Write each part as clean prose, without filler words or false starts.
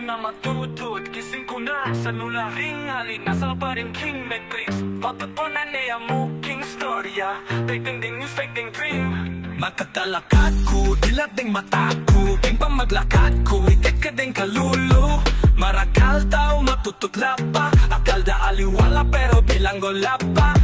na matutod, gising ko na sa lularing alin, nasa pa rin king Netflix. Pagpatunan niya mo king storya, fake ding news, fake ding dream. Magkatalakad ko, dilat ding mata ko, king pa maglakad ko, ikat ka ding kalulo. Marakal tao, matututla pa, akal da aliwala pero bilanggola pa.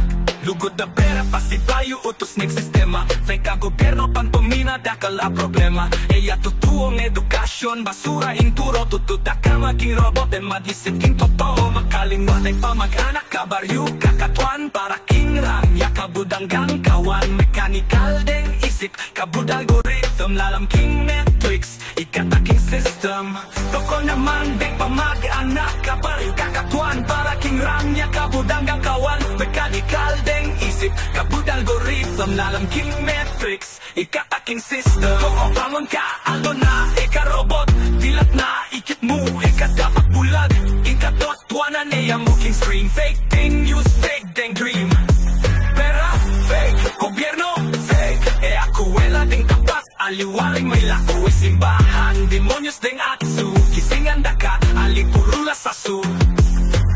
Lugod na pera, pasipayo, utos ng sistema. Fake ang gobyerno, pantumina, dakal ang problema. Eya tutuong edukasyon, basura ing turo. Tututa ka maging robot, and madisip king totoo. Makalimot ay pamag-anak, kabaryo, kakatuan. Para king ramya, kabudanggang kawan. Mechanical ding isip, kabud algorithm. Lalam king Netflix, ikataking system. Toko naman ding pamag-anak, kabaryo, kakatuan. Para king ramya, kabudanggang kawan. Mechanical ding isip, kabud algorithm. Lalam king Matrix, ikataking system. Kung pamang ka, aldo na, ika-robot. Dilat na, ikit mo, ikadapat bulag. Ikatot, tuwanan niya mo king screen. Fake thing, use fake ding dream. Pera, fake, gobyerno, fake. Ako wala ding tapat, aliwaring may lako. Simbahan, demonyos ding atsu. Kisingan daka, alipurula sa su.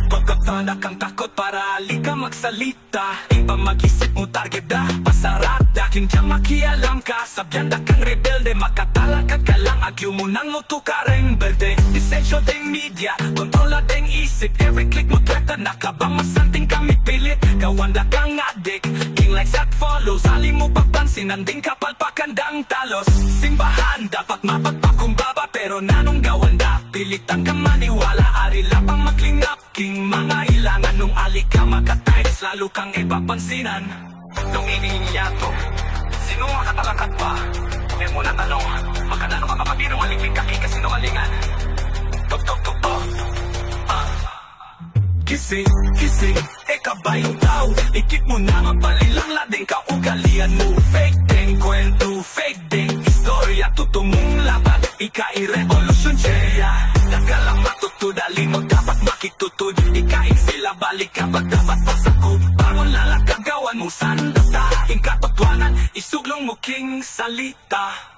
Pagkatanda kang takot para ali ka magsalita. Iba mag-isip mo target da, pasarada. Kindiyan makialam ka, sabyan da kang rebelde. Makatalakad ka lang, agyo mo nang utukareng berde. Disensyo ding media, kontrola ding isip. Every click mo treta, nakabang masanting kami pilit. Gawanda kang adik, king likes at follows. Sali mo pagpansin, anding kapalpakan dang talos. Simbahan, dapat mapagpakumbaba, pero nanong gawanda. Pilitan kang maniwala, ari lapang maklingap. King mga ilangan nung ali ka makatides, lalo kang ipapansinan. Nung iniinyato, sino makatalakad pa? May muna tanong, makadano ka makabirong alipin ka king kasinungalingan. Tok tok tok tok. Kising, kising, ikabayong tao. Ikip mo na mapalilang lading ka ugalian mo. Fake ding kwento, fake ding istorya. Tutumong laban, ika-i-revolution siya. Nagalang matutudali mo dapat makitutud. Ikain sila balik kapag dapat pasakot. Parang lalakagawan mo sandata. Ing katotwanan, isuglong mo king salita.